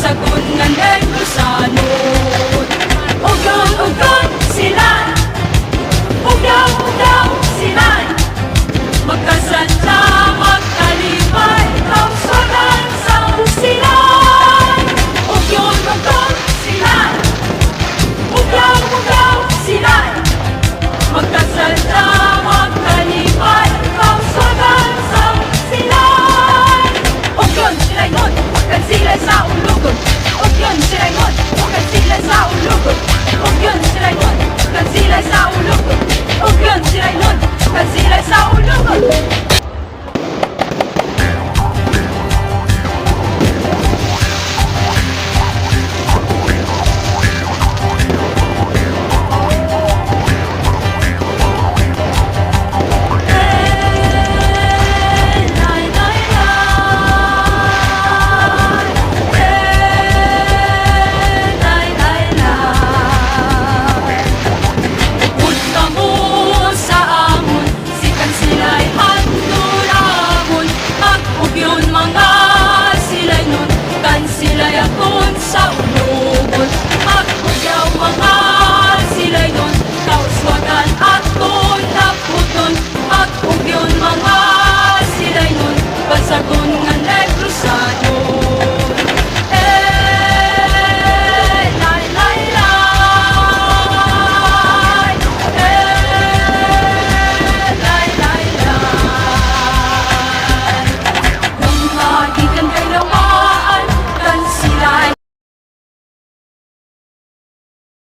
Pasagon nga negosyanod. Ugyon sila, ugyaw sila, magkasadya, magkalipay, kausagan sa sila. Ugyon sila, ugyaw sila, magkasadya, magkalipay, kausagan sa sila. Ugyon sila'y nun, kan sila'y sa ulugon. Ugyon sila'y nun, kan sila'y sa ulugon. Ugyon sila'y nun, kan sila'y sa ulugon. Ugyon sila'y nun, kan sila'y sa ulugon. Sa ulugon, magkugyaw mga sila'y nun, kauswagan aton naputon, magkugyon mga sila'y nun, pasagon nga